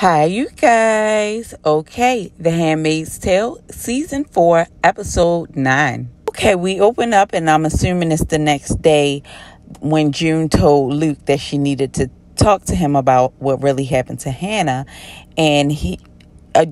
Hi, you guys. Okay, The Handmaid's Tale, Season 4, Episode 9. Okay, we open up, and I'm assuming it's the next day when June told Luke that she needed to talk to him about what really happened to Hannah. And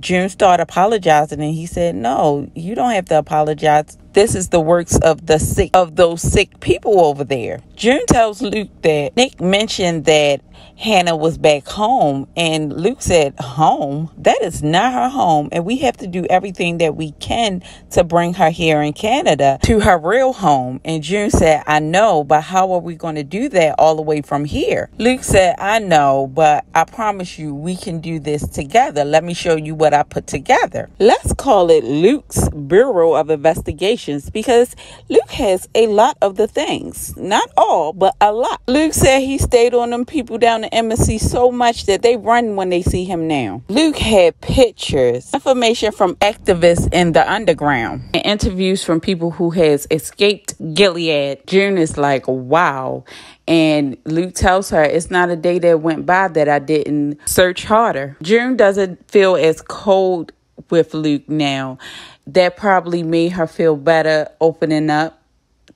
June started apologizing, and he said, "No, you don't have to apologize. This is the works of those sick people over there." June tells Luke that Nick mentioned that Hannah was back home, and Luke said, "Home? That is not her home, and we have to do everything that we can to bring her here in Canada to her real home." And June said, "I know, but how are we going to do that all the way from here?" Luke said, "I know, but I promise you we can do this together. Let me show you what I put together." Let's call it Luke's Bureau of Investigations, because Luke has a lot of the things. Not all, but a lot. Luke said he stayed on them people down the embassy so much that they run when they see him now. Luke had pictures, information from activists in the underground, and interviews from people who has escaped Gilead. June is like, wow. And Luke tells her, "It's not a day that went by that I didn't search harder." June doesn't feel as cold with Luke now. That probably made her feel better opening up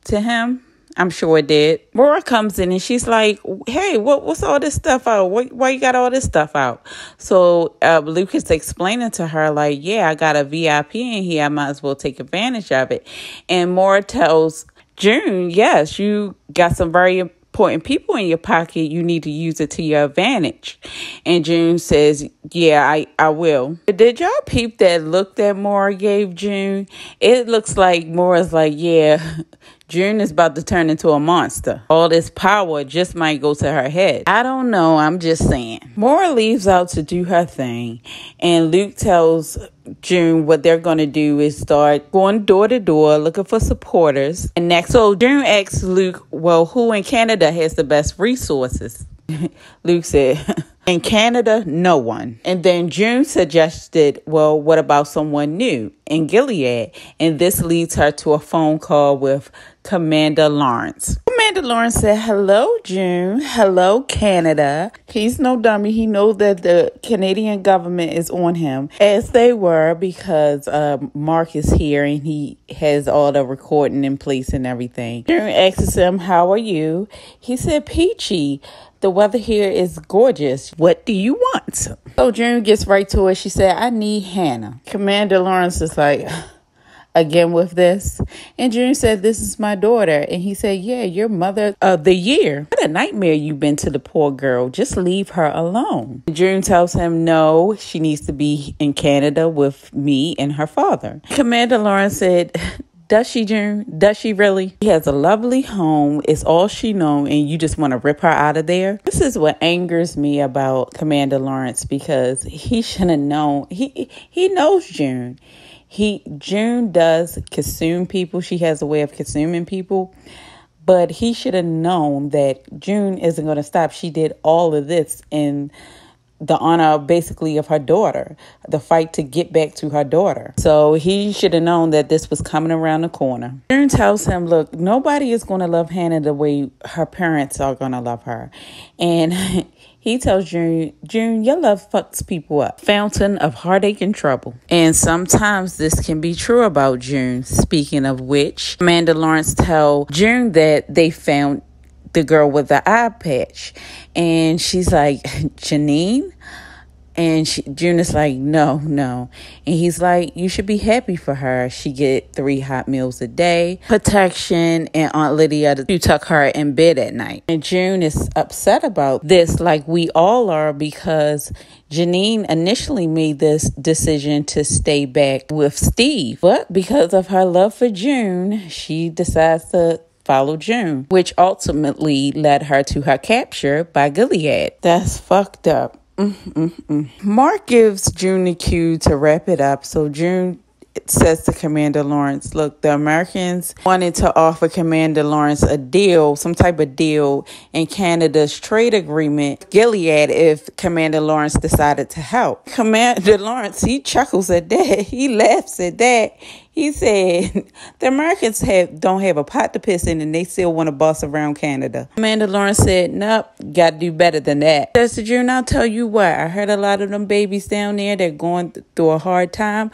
to him. I'm sure it did. Maura comes in and she's like, "Hey, what's all this stuff out? Why you got all this stuff out?" So Luke is explaining to her, like, "Yeah, I got a VIP in here. I might as well take advantage of it." And Maura tells June, "Yes, you got some very important people in your pocket. You need to use it to your advantage." And June says, "Yeah, I will." Did y'all peep that look that Maura gave June? It looks like Maura's like, yeah, June is about to turn into a monster. All this power just might go to her head. I don't know. I'm just saying. Maura leaves out to do her thing, and Luke tells June what they're going to do is start going door to door looking for supporters. And next, so June asks Luke, "Well, who in Canada has the best resources?" Luke said, "In Canada, no one." And then June suggested, "Well, what about someone new in Gilead?" And this leads her to a phone call with Commander Lawrence. Commander Lawrence said, "Hello, June. Hello, Canada." He's no dummy. He knows that the Canadian government is on him, as they were, because Mark is here and he has all the recording in place and everything. June asks him, "How are you?" He said, "Peachy. The weather here is gorgeous. What do you want?" So June gets right to it. She said, "I need Hannah." Commander Lawrence is like, "Again with this?" And June said, "This is my daughter." And he said, "Yeah, you're mother of the year. What a nightmare you've been to the poor girl. Just leave her alone." June tells him no, she needs to be in Canada with me and her father. Commander Lawrence said, "Does she, June? Does she really? She has a lovely home. It's all she knows, and you just want to rip her out of there?" This is what angers me about Commander Lawrence, because he should have known. He knows June. June does consume people. She has a way of consuming people. But he should have known that June isn't going to stop. She did all of this in the honor, basically, of her daughter, the fight to get back to her daughter. So he should have known that this was coming around the corner. June tells him, "Look, nobody is going to love Hannah the way her parents are going to love her." And he tells June, "Your love fucks people up. Fountain of heartache and trouble." And sometimes this can be true about June. Speaking of which, Commander Lawrence tells June that they found the girl with the eye patch. And she's like, "Janine?" And June is like, no. And he's like, "You should be happy for her. She get 3 hot meals a day, protection, and Aunt Lydia to tuck her in bed at night." And June is upset about this, like we all are, because Janine initially made this decision to stay back with Steve. But because of her love for June, she decides to follow June, which ultimately led her to her capture by Gilead. That's fucked up. Mark gives June the cue to wrap it up. So June says to Commander Lawrence, look, the Americans wanted to offer Commander Lawrence a deal, some type of deal in Canada's trade agreement, Gilead, if Commander Lawrence decided to help. Commander Lawrence, he chuckles at that. He laughs at that. He said, the Americans don't have a pot to piss in and they still want to boss around Canada. Commander Lawrence said, nope, got to do better than that. Says to June, I'll tell you what, I heard a lot of them babies down there, they're going through a hard time.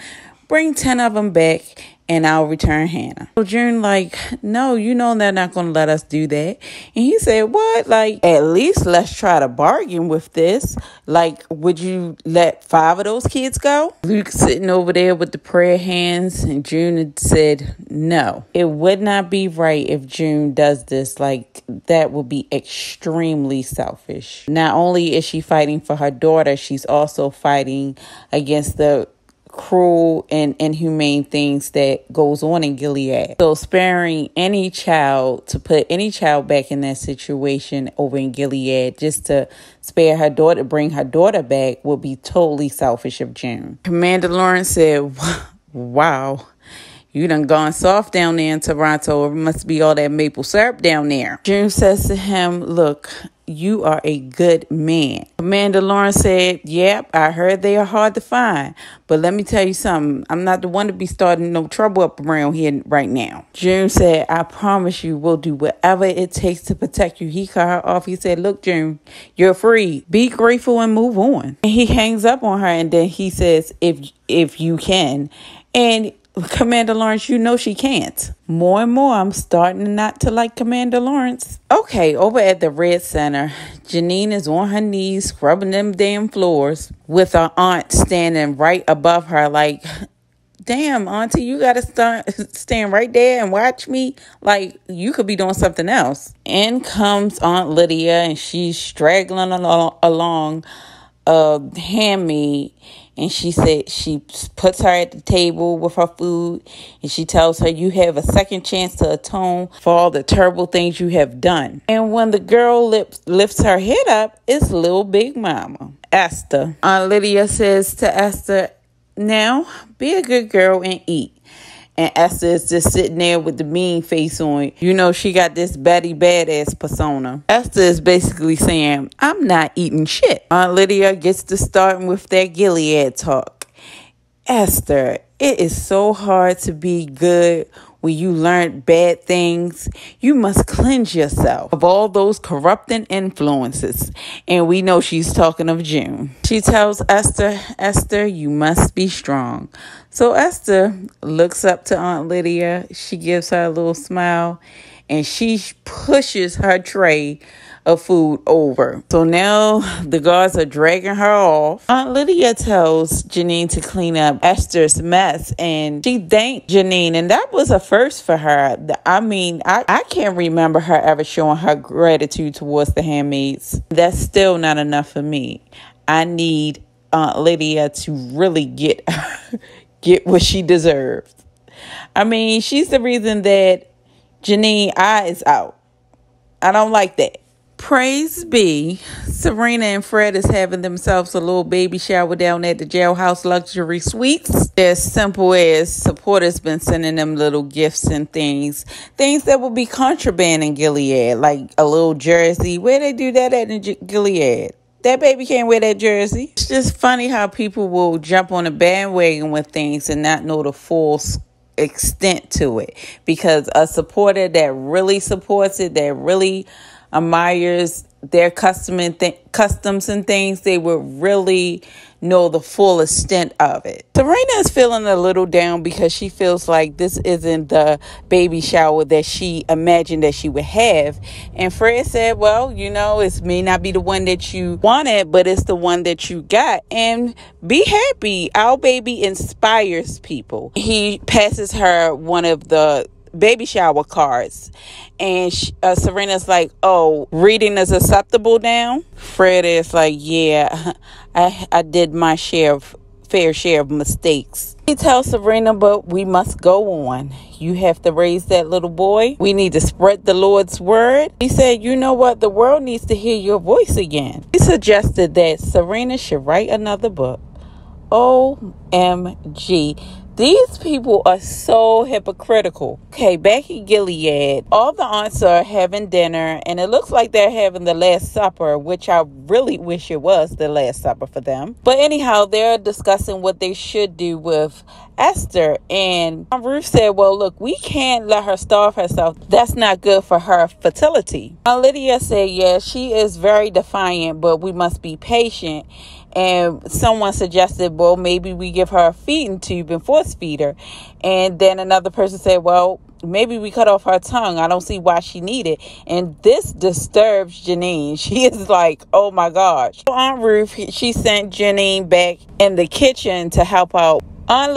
Bring 10 of them back and I'll return Hannah. So June like, no, you know they're not going to let us do that. And he said, what? Like, at least let's try to bargain with this. Like, would you let 5 of those kids go? Luke sitting over there with the prayer hands, and June had said, no. It would not be right if June does this. Like, that would be extremely selfish. Not only is she fighting for her daughter, she's also fighting against the cruel and inhumane things that goes on in Gilead. So sparing any child, to put any child back in that situation over in Gilead just to spare her daughter, bring her daughter back, would be totally selfish of June. Commander Lawrence said, wow, you done gone soft down there in Toronto. It must be all that maple syrup down there. June says to him, look, you are a good man. Commander Lawrence said, yep, I heard they are hard to find. But let me tell you something. I'm not the one to be starting no trouble up around here right now. June said, I promise you we'll do whatever it takes to protect you. He cut her off. He said, look, June, you're free. Be grateful and move on. And he hangs up on her, and then he says, if you can. And Commander Lawrence, you know she can't. More and more, I'm starting not to like Commander Lawrence. Okay, over at the Red Center, Janine is on her knees, scrubbing them damn floors with her aunt standing right above her like, damn, auntie, you got to stand right there and watch me. Like, you could be doing something else. In comes Aunt Lydia, and she's straggling along Handmaid. And she said she puts her at the table with her food, and she tells her, you have a second chance to atone for all the terrible things you have done. And when the girl lifts her head up, it's little Big Mama, Esther. Aunt Lydia says to Esther, now be a good girl and eat. And Esther is just sitting there with the mean face on. You know, she got this Betty Badass persona. Esther is basically saying, I'm not eating shit. Aunt Lydia gets to starting with that Gilead talk. Esther, it is so hard to be good when you learned bad things. You must cleanse yourself of all those corrupting influences. And we know she's talking of June. She tells Esther, you must be strong. So Esther looks up to Aunt Lydia. She gives her a little smile, and she pushes her tray of food over. So now the guards are dragging her off. Aunt Lydia tells Janine to clean up Esther's mess, and she thanked Janine, and that was a first for her. I mean, I can't remember her ever showing her gratitude towards the handmaids. That's still not enough for me. I need Aunt Lydia to really get what she deserves. I mean, she's the reason that Janine's eye is out. I don't like that. Praise be, Serena and Fred is having themselves a little baby shower down at the Jailhouse Luxury Suites. As simple as supporters been sending them little gifts and things that would be contraband in Gilead, like a little jersey. Where they do that at in Gilead? That baby can't wear that jersey. It's just funny how people will jump on a bandwagon with things and not know the full extent to it. Because a supporter that really supports it, that really admires their customs and things, they would really know the full extent of it. Serena is feeling a little down because she feels like this isn't the baby shower that she imagined that she would have. And Fred said, well, you know, it may not be the one that you wanted, but it's the one that you got. And be happy. Our baby inspires people. He passes her one of the baby shower cards, and Serena's like, oh, reading is acceptable now. Fred is like, yeah, I did my fair share of mistakes. He tells Serena, but we must go on. You have to raise that little boy. We need to spread the Lord's word. He said, you know what? The world needs to hear your voice again. He suggested that Serena should write another book. OMG. These people are so hypocritical. Okay, back in Gilead, all the aunts are having dinner, and it looks like they're having the Last Supper, which I really wish it was the Last Supper for them. But anyhow, they're discussing what they should do with Esther. And Ruth said, well, look, we can't let her starve herself. That's not good for her fertility. Lydia said, yeah, she is very defiant, but we must be patient. And someone suggested, well, maybe we give her a feeding tube and force feed her. And then another person said, well, maybe we cut off her tongue. I don't see why she needed. And this disturbs Janine. She is like, oh my gosh. Aunt Ruth, she sent Janine back in the kitchen to help out. Aunt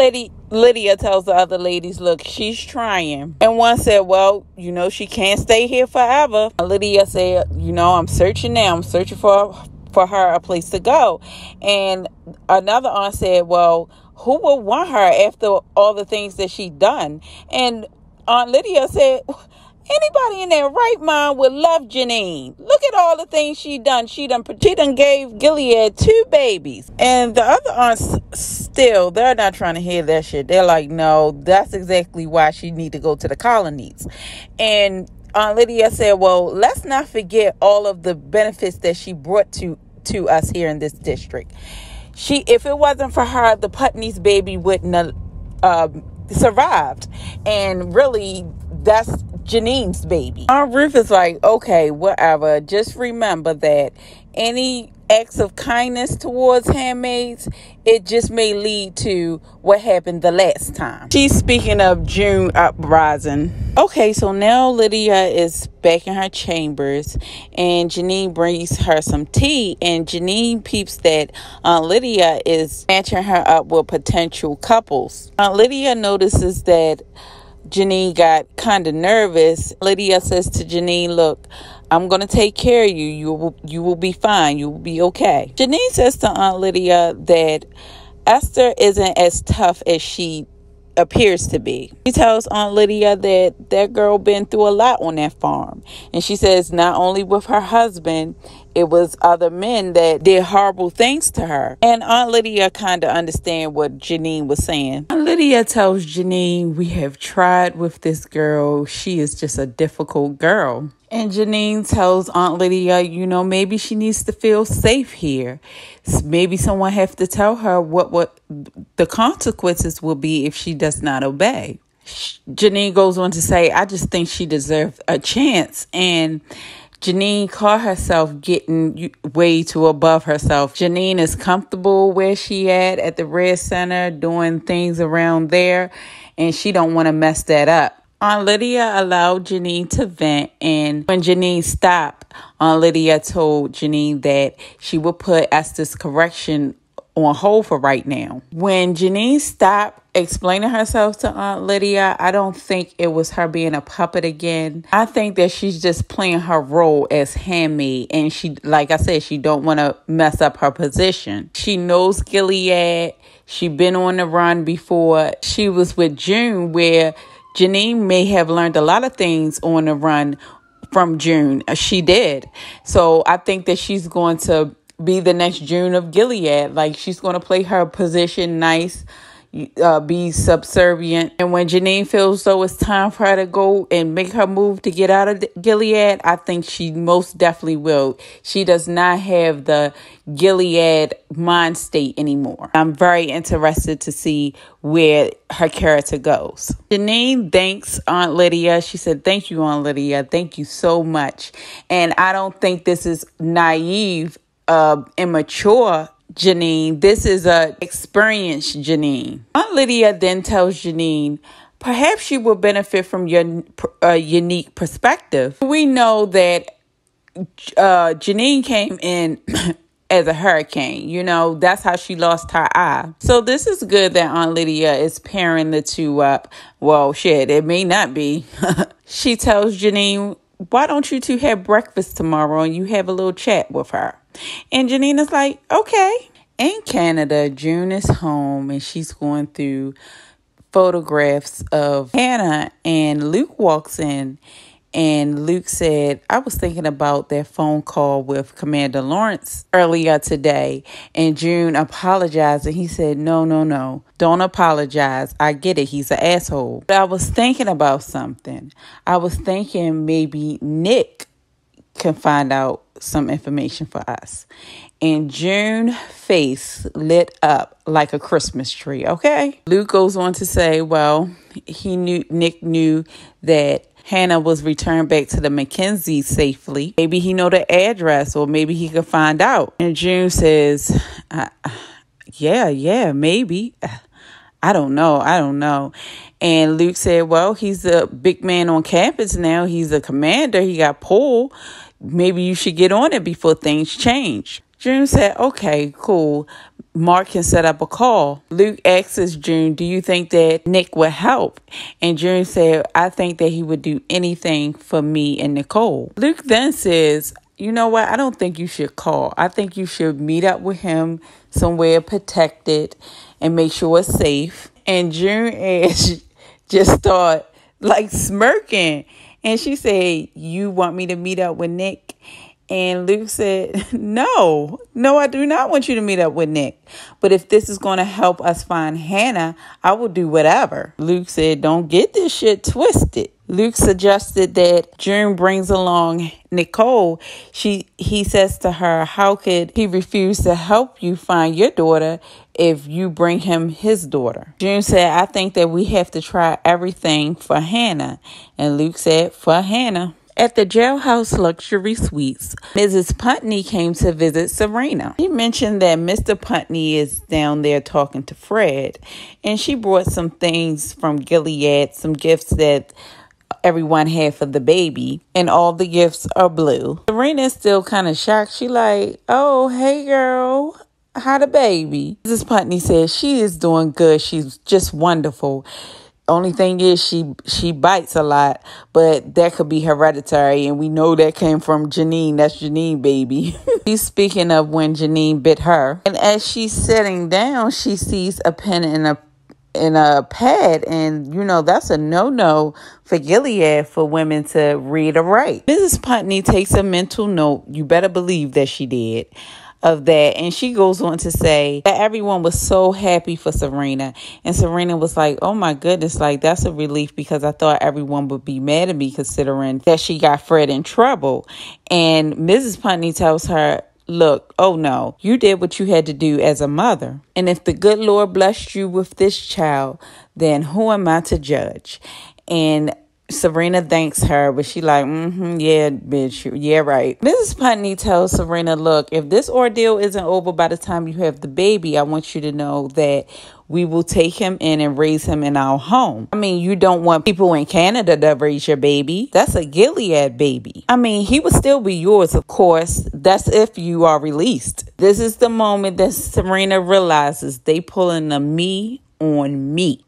Lydia tells the other ladies, look, she's trying. And one said, well, she can't stay here forever. Lydia said, I'm searching now. I'm searching for her a place to go. And another aunt said, well, who would want her after all the things that she done? And Aunt Lydia said, anybody in their right mind would love Janine. Look at all the things she done. She done gave Gilead 2 babies. And the other aunts still, they're not trying to hear that shit. They're like, no, that's exactly why she need to go to the colonies. And Aunt Lydia said, well, let's not forget all of the benefits that she brought to us here in this district. If it wasn't for her, the Putney's baby wouldn't have survived. And really, that's Janine's baby. Aunt Ruth is like, okay, whatever. Just remember that any acts of kindness towards handmaids, it just may lead to what happened the last time. She's speaking of June uprising. Okay, so now Lydia is back in her chambers, and Janine brings her some tea, and Janine peeps that Lydia is matching her up with potential couples. Lydia notices that Janine got kind of nervous. Lydia says to Janine, look, I'm going to take care of you. You will be fine. You will be okay. Janine says to Aunt Lydia that Esther isn't as tough as she appears to be. She tells Aunt Lydia that girl been through a lot on that farm. And she says not only with her husband, it was other men that did horrible things to her. And Aunt Lydia kind of understand what Janine was saying. Aunt Lydia tells Janine, we have tried with this girl. She is just a difficult girl. And Janine tells Aunt Lydia, maybe she needs to feel safe here. Maybe someone have to tell her what the consequences will be if she does not obey. Janine goes on to say, I just think she deserves a chance. And Janine caught herself getting way too above herself. Janine is comfortable where she at the Red Center, doing things around there, and she don't want to mess that up. Aunt Lydia allowed Janine to vent, and when Janine stopped, Aunt Lydia told Janine that she would put Esther's correction on hold for right now. When Janine stopped explaining herself to Aunt Lydia, I don't think it was her being a puppet again. I think that she's just playing her role as handmaid, and she, like I said, she don't want to mess up her position. She knows Gilead. She been on the run before. She was with June, where Janine may have learned a lot of things on the run from June. She did. So I think that she's going to be the next June of Gilead. Like, she's going to play her position nice, be subservient. And when Janine feels though it's time for her to go and make her move to get out of Gilead, I think she most definitely will. She does not have the Gilead mind state anymore. I'm very interested to see where her character goes. Janine thanks Aunt Lydia. She said, thank you, Aunt Lydia. Thank you so much. And I don't think this is naive, immature Janine. This is a experienced Janine. Aunt Lydia then tells Janine, perhaps you will benefit from your unique perspective. We know that Janine came in as a hurricane. That's how she lost her eye. So this is good that Aunt Lydia is pairing the two up. Well, shit, it may not be. She tells Janine, why don't you two have breakfast tomorrow and you have a little chat with her? And Janine is like, okay. In Canada, June is home and she's going through photographs of Hannah, and Luke walks in And Luke said, I was thinking about that phone call with Commander Lawrence earlier today. And June apologized. And he said, no. Don't apologize. I get it. He's an asshole. But I was thinking about something. I was thinking maybe Nick can find out some information for us. And June's face lit up like a Christmas tree, okay? Luke goes on to say, well, Nick knew that Hannah was returned back to the Mackenzie safely. Maybe he know the address, or maybe he could find out. And June says, yeah, maybe. I don't know. And Luke said, well, he's a big man on campus now. He's a commander. He got pulled. Maybe you should get on it before things change. June said, okay, cool. Mark can set up a call. Luke asks June, do you think that Nick would help? And June said, I think that he would do anything for me and Nicole. Luke then says, you know what? I don't think you should call. I think you should meet up with him somewhere protected and make sure it's safe. And June just started like smirking. And she said, you want me to meet up with Nick? And Luke said, no, I do not want you to meet up with Nick. But if this is going to help us find Hannah, I will do whatever. Luke said, don't get this shit twisted. Luke suggested that June brings along Nicole. He says to her, how could he refuse to help you find your daughter if you bring him his daughter? June said, I think that we have to try everything for Hannah. And Luke said, for Hannah. At the Jailhouse Luxury Suites, Mrs. Putney came to visit Serena. She mentioned that Mr. Putney is down there talking to Fred, and she brought some things from Gilead, some gifts that everyone had for the baby, and all the gifts are blue. Serena's still kind of shocked. She like, oh, hey girl, how the baby? Mrs. Putney says she is doing good. She's just wonderful. Only thing is she bites a lot, but that could be hereditary, and we know that came from Janine. That's Janine, baby. She's speaking of when Janine bit her. And as she's sitting down, she sees a pen and a pad, and that's a no for Gilead for women to read or write. Mrs. Putney takes a mental note. You better believe that she did. Of that, and she goes on to say that everyone was so happy for Serena, and Serena was like, oh my goodness, like that's a relief, because I thought everyone would be mad at me considering that she got Fred in trouble. And Mrs. Putney tells her, look, oh no, you did what you had to do as a mother, and if the good Lord blessed you with this child, then who am I to judge? And Serena thanks her, but she like, yeah, bitch, yeah, right. Mrs. Putney tells Serena, look, if this ordeal isn't over by the time you have the baby, I want you to know that we will take him in and raise him in our home. I mean, you don't want people in Canada to raise your baby. That's a Gilead baby. I mean, he would still be yours, of course. That's if you are released. This is the moment that Serena realizes they pulling a me on me.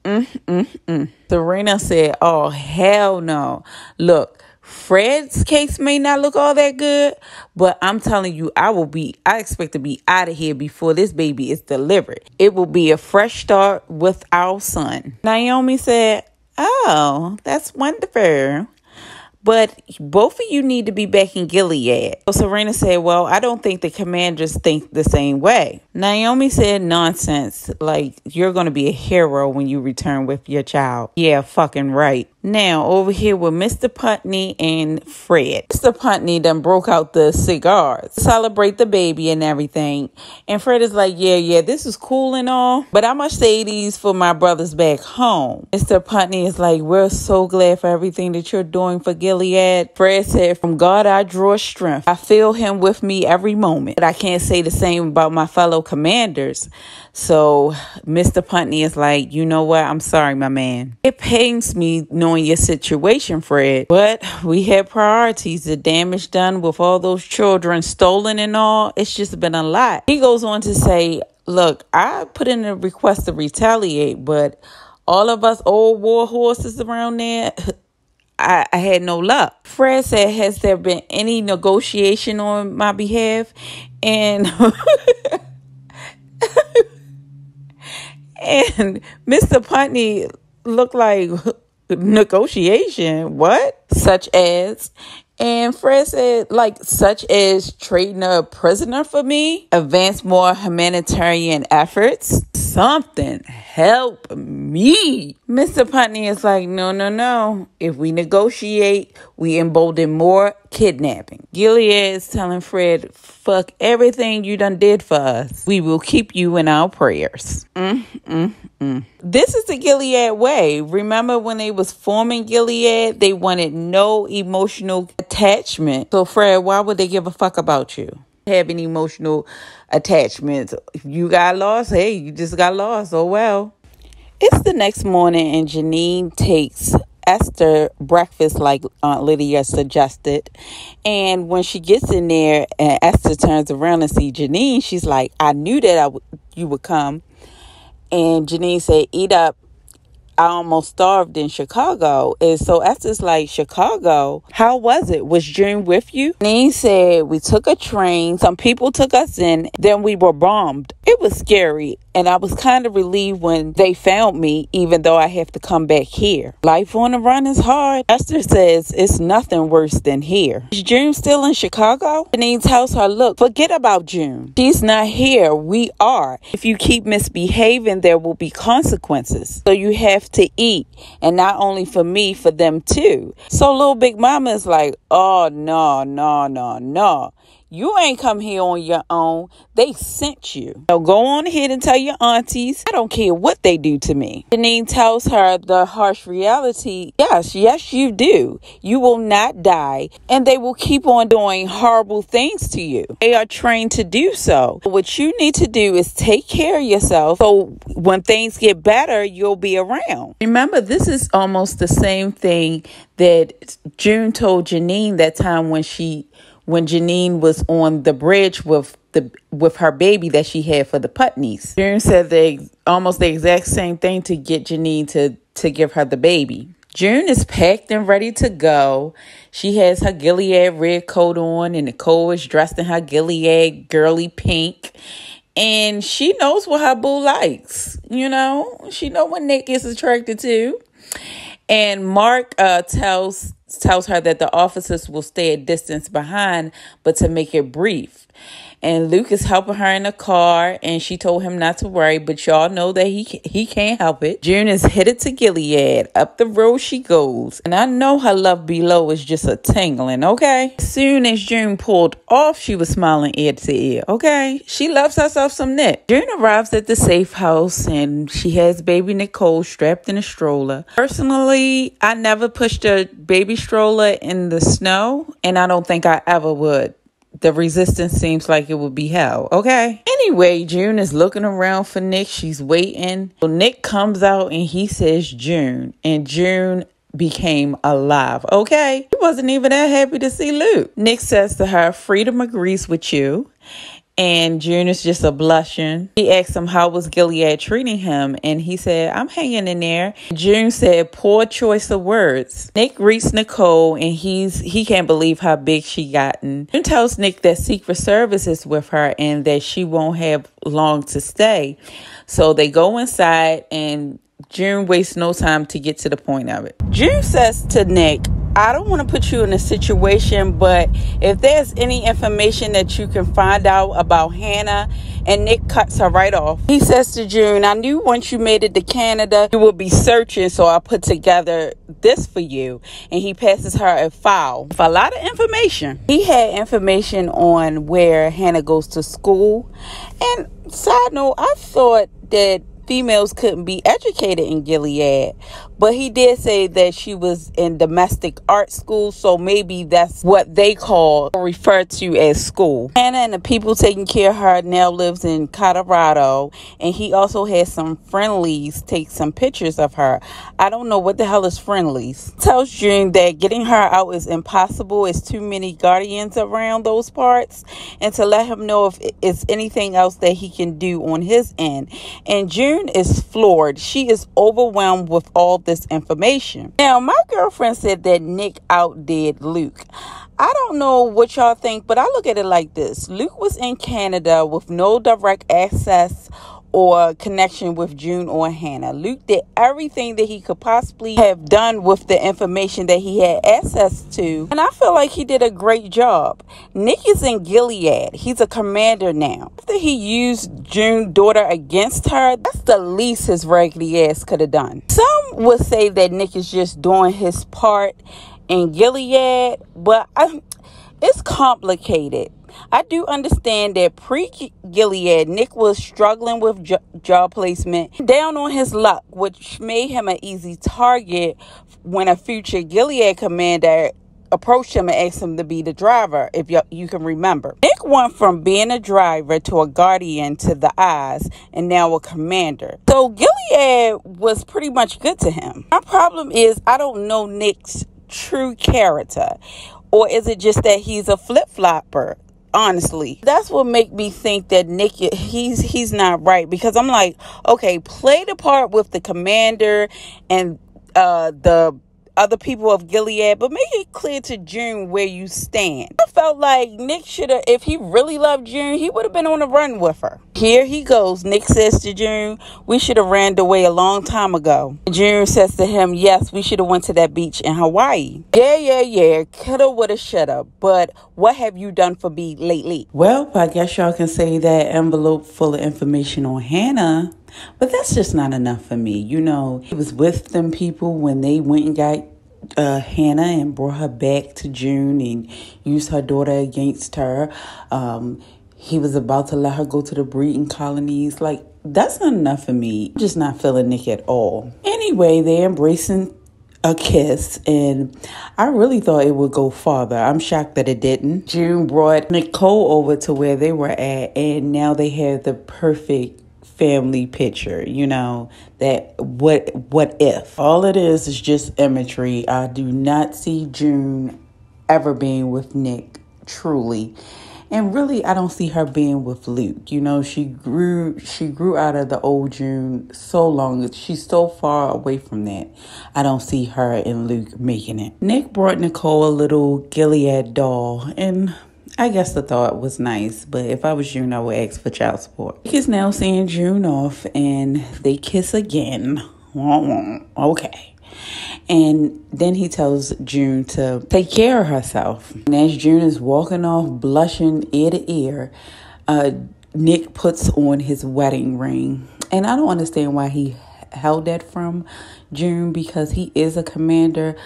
Serena said, oh, hell no. Look, Fred's case may not look all that good, but I'm telling you, I expect to be out of here before this baby is delivered. It will be a fresh start with our son. Naomi said, oh, that's wonderful. But both of you need to be back in Gilead. So Serena said, well, I don't think the commanders think the same way. Naomi said, nonsense. Like, you're going to be a hero when you return with your child. Yeah, fucking right. Now, over here with Mr. Putney and Fred. Mr. Putney done broke out the cigars to celebrate the baby and everything. And Fred is like, yeah, this is cool and all, but I must say these for my brothers back home. Mr. Putney is like, we're so glad for everything that you're doing for Gilead. Fred said, from God I draw strength. I feel him with me every moment. But I can't say the same about my fellow commanders. So Mr. Putney is like, you know what? I'm sorry, my man. It pains me knowing your situation, Fred, but we had priorities. The damage done with all those children stolen and all, it's just been a lot. He goes on to say, look, I put in a request to retaliate, but all of us old war horses around there, I had no luck. Fred said, has there been any negotiation on my behalf? And and Mr. Putney looked like, negotiation? What? such as, and Fred said, like, such as trading a prisoner for me, advance more humanitarian efforts, something, help me. Mr. Putney is like, no. If we negotiate, we embolden more kidnapping. Gilead is telling Fred, fuck everything you done did for us. We will keep you in our prayers. This is the Gilead way. Remember when they was forming Gilead, they wanted no emotional attachment. So Fred, why would they give a fuck about you? Having emotional attachments. If you got lost, hey, you just got lost. Oh well. It's the next morning and Janine takes Esther breakfast like Aunt Lydia suggested. And when she gets in there and Esther turns around and see Janine, she's like, I knew that you would come. And Janine said, eat up. I almost starved in Chicago. And so Esther's like, Chicago? How was it? Was June with you? Janine said, we took a train. Some people took us in. Then we were bombed. It was scary. And I was kind of relieved when they found me, even though I have to come back here. Life on the run is hard. Esther says it's nothing worse than here. Is June still in Chicago? Janine tells her, look, forget about June. She's not here. We are. If you keep misbehaving, there will be consequences. So you have to eat. And not only for me, for them too. So little Big Mama is like, oh, no. You ain't come here on your own. They sent you. Now go on ahead and tell your aunties. I don't care what they do to me. Janine tells her the harsh reality. Yes, you do. You will not die. And they will keep on doing horrible things to you. They are trained to do so. What you need to do is take care of yourself. So when things get better, you'll be around. Remember, this is almost the same thing that June told Janine that time when Janine was on the bridge with her baby that she had for the Putneys. June said almost the exact same thing to get Janine to give her the baby. June is packed and ready to go. She has her Gilead red coat on, and Nicole is dressed in her Gilead girly pink. And she knows what her boo likes. You know, she know what Nick is attracted to. And Mark tells her that the officers will stay a distance behind, but to make it brief. And Luke is helping her in the car, and she told him not to worry, but y'all know that he can't help it. June is headed to Gilead. Up the road she goes. And I know her love below is just a tingling, okay? As soon as June pulled off, she was smiling ear to ear, okay? She loves herself some Nick. June arrives at the safe house, and she has baby Nicole strapped in a stroller. Personally, I never pushed a baby stroller in the snow, and I don't think I ever would. The resistance seems like it would be hell, okay? Anyway, June is looking around for Nick. She's waiting. So Nick comes out and he says June. And June became alive, okay? He wasn't even that happy to see Luke. Nick says to her, freedom agrees with you. And June is just a blushing. He asked him how was Gilead treating him. And he said, I'm hanging in there. June said, poor choice of words. Nick greets Nicole and he can't believe how big she gotten. June tells Nick that Secret Service is with her and that she won't have long to stay. So they go inside and June wastes no time to get to the point of it. June says to Nick, I don't want to put you in a situation, but if there's any information that you can find out about Hannah, and Nick cuts her right off. He says to June, I knew once you made it to Canada, you would be searching, so I put together this for you. And he passes her a file with a lot of information. He had information on where Hannah goes to school. And side note, I thought that females couldn't be educated in Gilead, but he did say that she was in domestic art school, so maybe that's what they call or refer to as school. Hannah and the people taking care of her now lives in Colorado, and he also has some friendlies take some pictures of her. I don't know what the hell is friendlies. Tells June that getting her out is impossible. It's too many guardians around those parts, and to let him know if it's anything else that he can do on his end. And June is floored. She is overwhelmed with all this information. Now, my girlfriend said that Nick outdid Luke. I don't know what y'all think, but I look at it like this. Luke was in Canada with no direct access or connection with June or Hannah. Luke did everything that he could possibly have done with the information that he had access to, and I feel like he did a great job. Nick is in Gilead. He's a commander now. After he used June's daughter against her, that's the least his raggedy ass could have done. Some would say that Nick is just doing his part in Gilead, but it's complicated. I do understand that pre-Gilead, Nick was struggling with job placement, down on his luck, which made him an easy target when a future Gilead commander approached him and asked him to be the driver, if you can remember. Nick went from being a driver to a guardian to the eyes, and now a commander. So Gilead was pretty much good to him. My problem is I don't know Nick's true character, or is it just that he's a flip-flopper? Honestly, that's what make me think that Nick, he's not right, because I'm like, okay, play the part with the commander and the other people of Gilead, but make it clear to June where you stand. I felt like Nick should have, if he really loved June, he would have been on the run with her. Here he goes. Nick says to June, we should have ran away a long time ago. June says to him, yes, we should have went to that beach in Hawaii. Yeah. Coulda, woulda, shoulda. But what have you done for me lately? Well, I guess y'all can say that envelope full of information on Hannah. But that's just not enough for me. You know, he was with them people when they went and got Hannah and brought her back to June and used her daughter against her. He was about to let her go to the breeding colonies. Like, that's not enough for me. I'm just not feeling Nick at all. Anyway, they're embracing a kiss, and I really thought it would go farther. I'm shocked that it didn't. June brought Nicole over to where they were at, and now they have the perfect family picture, you know, that what if. All it is just imagery. I do not see June ever being with Nick, truly. And really, I don't see her being with Luke. You know, she grew out of the old June so long. She's so far away from that. I don't see her and Luke making it. Nick brought Nicole a little Gilead doll, and I guess the thought was nice, but if I was June, I would ask for child support. Nick is now seeing June off, and they kiss again. Okay. And then he tells June to take care of herself. And as June is walking off, blushing ear to ear, Nick puts on his wedding ring. And I don't understand why he held that from June, because he is a commander.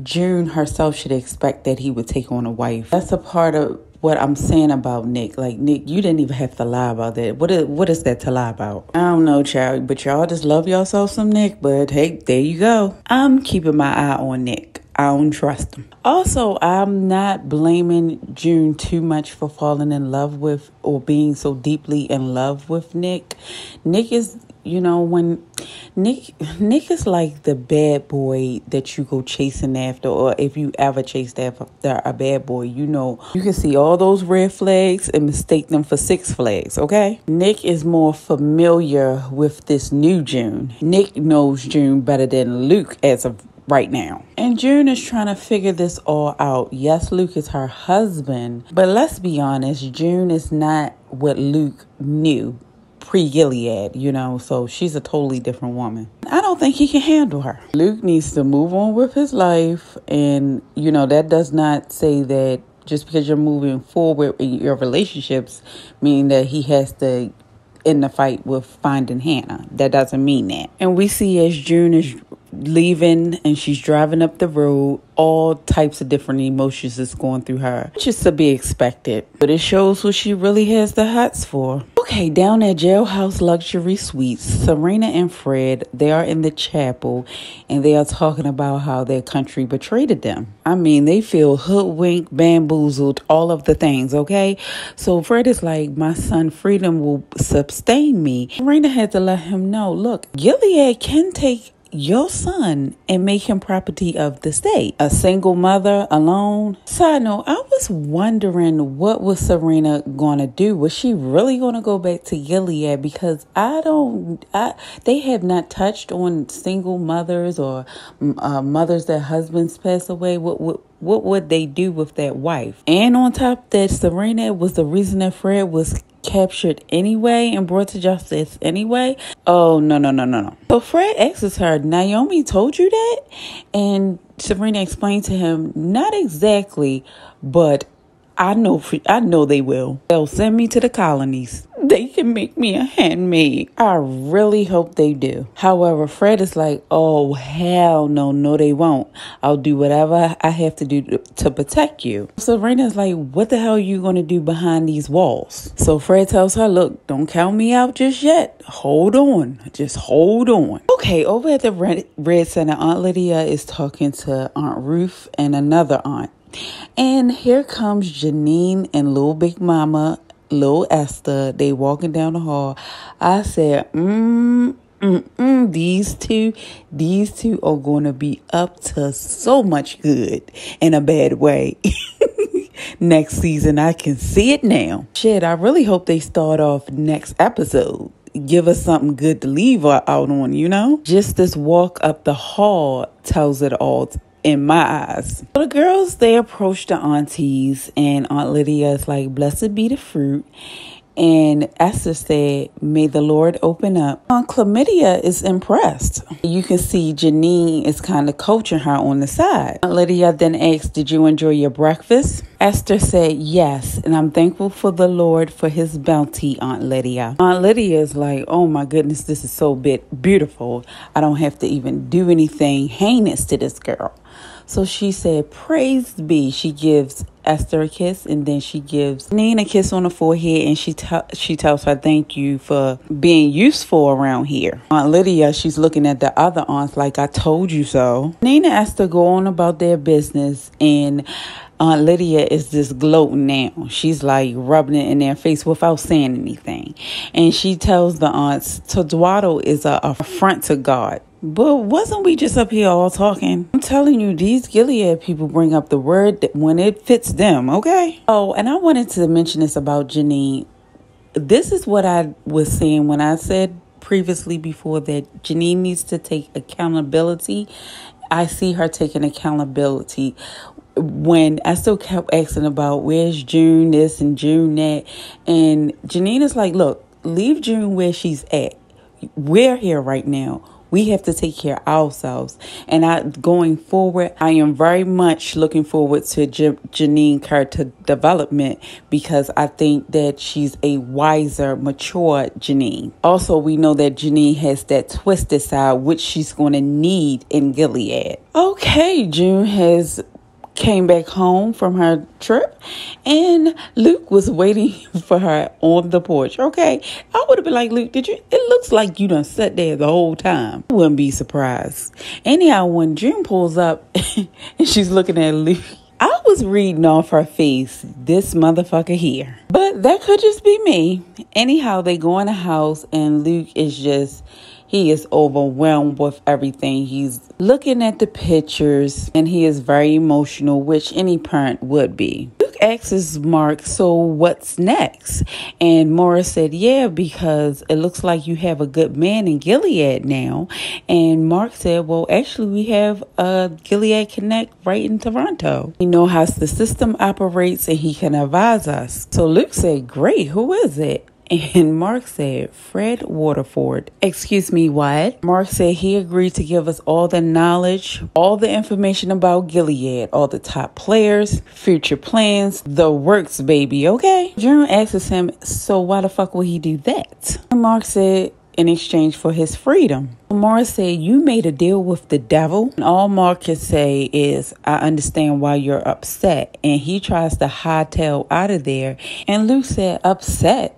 June herself should expect that he would take on a wife. That's a part of what I'm saying about Nick. Like, Nick, you didn't even have to lie about that. What is that to lie about? I don't know, child, but y'all just love yourself some Nick. But hey, there you go. I'm keeping my eye on Nick. I don't trust him. Also, I'm not blaming June too much for falling in love with or being so deeply in love with Nick. Nick is, you know, when Nick is like the bad boy that you go chasing after, or if you ever chased after a bad boy, you know, you can see all those red flags and mistake them for Six Flags, okay? Nick is more familiar with this new June. Nick knows June better than Luke as of right now. And June is trying to figure this all out. Yes, Luke is her husband, but let's be honest, June is not what Luke knew pre-Gilead, you know, so she's a totally different woman. I don't think he can handle her. Luke needs to move on with his life, and, you know, that does not say that just because you're moving forward in your relationships mean that he has to end the fight with finding Hannah. That doesn't mean that. And we see as June is leaving and she's driving up the road, all types of different emotions is going through her, which is to be expected, but it shows what she really has the hots for. Okay, down at Jailhouse Luxury Suites, Serena and Fred, they are in the chapel, and they are talking about how their country betrayed them. I mean, they feel hoodwinked, bamboozled, all of the things, okay? So Fred is like, my son Freedom will sustain me. Serena had to let him know, look, Gilead can take your son and make him property of the state. A single mother alone. Side note, I was wondering what was Serena gonna do. Was she really gonna go back to Gilead? Because they have not touched on single mothers or mothers that husbands pass away. What would they do with that wife? And on top of that, Serena was the reason that Fred was captured anyway and brought to justice anyway. Oh, no. So Fred asks her, Naomi told you that? And Serena explained to him, not exactly, but I know they will. They'll send me to the colonies. They can make me a handmaid. I really hope they do. However, Fred is like, oh, hell no, they won't. I'll do whatever I have to do to protect you. Serena's like, what the hell are you going to do behind these walls? So Fred tells her, look, don't count me out just yet. Hold on. Just hold on. Okay, over at the Red Center, Aunt Lydia is talking to Aunt Ruth and another aunt. And here comes Janine and little Big Mama, little Esther. They walking down the hall. I said, these two are going to be up to so much good in a bad way. Next season, I can see it now. Shit, I really hope they start off next episode. Give us something good to leave out on, you know? Just this walk up the hall tells it all in my eyes. So the girls, they approach the aunties, and Aunt Lydia is like, blessed be the fruit. And Esther said, may the Lord open up. Aunt Chlamydia is impressed. You can see Janine is kind of coaching her on the side. Aunt Lydia then asked, did you enjoy your breakfast? Esther said, yes, and I'm thankful for the Lord for his bounty, Aunt Lydia. Aunt Lydia is like, oh my goodness, this is so beautiful. I don't have to even do anything heinous to this girl. So she said, praise be. She gives Esther a kiss, and then she gives Nina a kiss on the forehead, and she tells her thank you for being useful around here. Aunt Lydia, she's looking at the other aunts like, I told you so. Nina and Esther go on about their business, and Aunt Lydia is just gloating now. She's like rubbing it in their face without saying anything. And she tells the aunts, Tadwaddle is a affront to God. But wasn't we just up here all talking? I'm telling you, these Gilead people bring up the word when it fits them, okay? Oh, and I wanted to mention this about Janine. This is what I was saying when I said previously before that Janine needs to take accountability. I see her taking accountability. When I still kept asking about where's June this and June that, and Janine is like, look, leave June where she's at. We're here right now. We have to take care of ourselves. And going forward, I am very much looking forward to Janine character development, because I think that she's a wiser, mature Janine. Also, we know that Janine has that twisted side, which she's going to need in Gilead. Okay, June has came back home from her trip, and Luke was waiting for her on the porch. Okay, I would have been like, Luke, it looks like you done sat there the whole time. I wouldn't be surprised. Anyhow, when June pulls up and she's looking at Luke, I was reading off her face, this motherfucker here. But that could just be me. Anyhow, they go in the house, and Luke is he is overwhelmed with everything. He's looking at the pictures, and he is very emotional, which any parent would be. Luke asks Mark, so what's next? And Morris said, yeah, because it looks like you have a good man in Gilead now. And Mark said, well, actually, we have a Gilead Connect right in Toronto. We know how the system operates, and he can advise us. So Luke said, great, who is it? And Mark said, Fred Waterford. Excuse me, what? Mark said he agreed to give us all the knowledge, all the information about Gilead, all the top players, future plans, the works, baby, okay? June asks him, so why the fuck would he do that? And Mark said, in exchange for his freedom. Morris said, you made a deal with the devil. And all Mark can say is, I understand why you're upset. And he tries to hightail out of there. And Luke said, upset?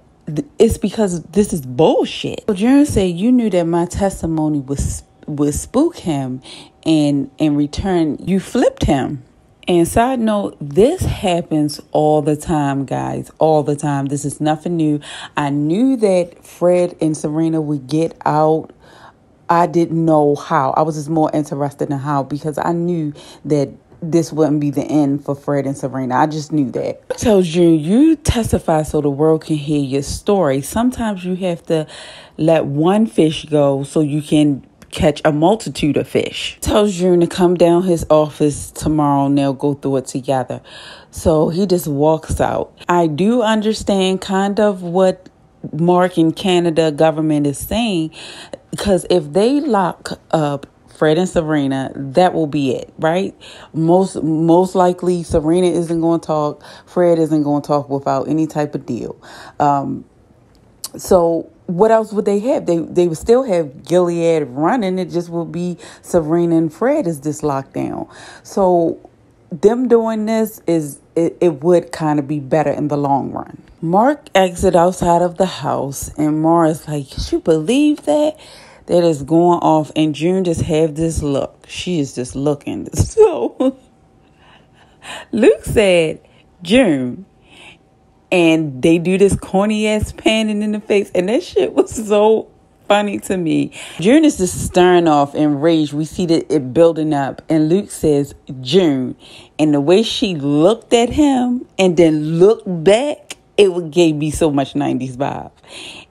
It's because this is bullshit. So June said, you knew that my testimony would spook him, and in return, you flipped him. And side note, this happens all the time, guys, all the time. This is nothing new. I knew that Fred and Serena would get out. I didn't know how. I was just more interested in how, because I knew that this wouldn't be the end for Fred and Serena. I just knew that. I told you testify so the world can hear your story. Sometimes you have to let one fish go so you can catch a multitude of fish. Tells June to come down his office tomorrow and they'll go through it together. So he just walks out. I do understand kind of what Mark and Canada government is saying, because if they lock up Fred and Serena, that will be it, right? Most likely Serena isn't going to talk. Fred isn't going to talk without any type of deal. So what else would they have? They would still have Gilead running. It just would be Serena and Fred is this lockdown. So them doing this it would kind of be better in the long run. Mark exits outside of the house and Mara's like, "Could you believe that?" That is going off, and June just have this look. She is just looking. So Luke said, "June," and they do this corny ass panning in the face, and that shit was so funny to me. June is just staring off in rage. We see that it building up, and Luke says, "June," and the way she looked at him and then looked back, it gave me so much 90s vibe.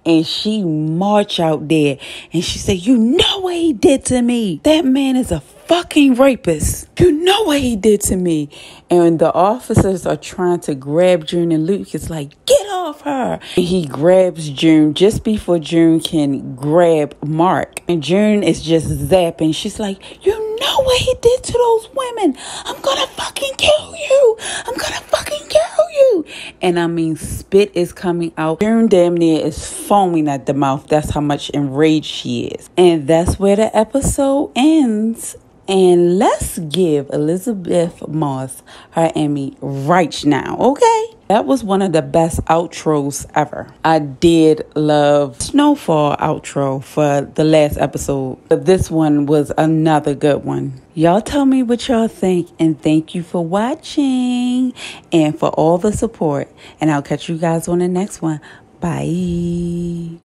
And she marched out there and she said, "You know what he did to me? That man is a fucking rapist. You know what he did to me." And the officers are trying to grab June, and Luke is like, "Get off her." And he grabs June just before June can grab Mark. And June is just zapping. She's like, "You know what he did to those women? I'm gonna fucking kill you. I'm gonna fucking kill you." And I mean, spit is coming out. June damn near is foaming at the mouth. That's how much enraged she is. And that's where the episode ends. And let's give Elizabeth Moss her Emmy right now, okay? That was one of the best outros ever. I did love Snowfall outro for the last episode, but this one was another good one. Y'all tell me what y'all think, and thank you for watching and for all the support. And I'll catch you guys on the next one. Bye.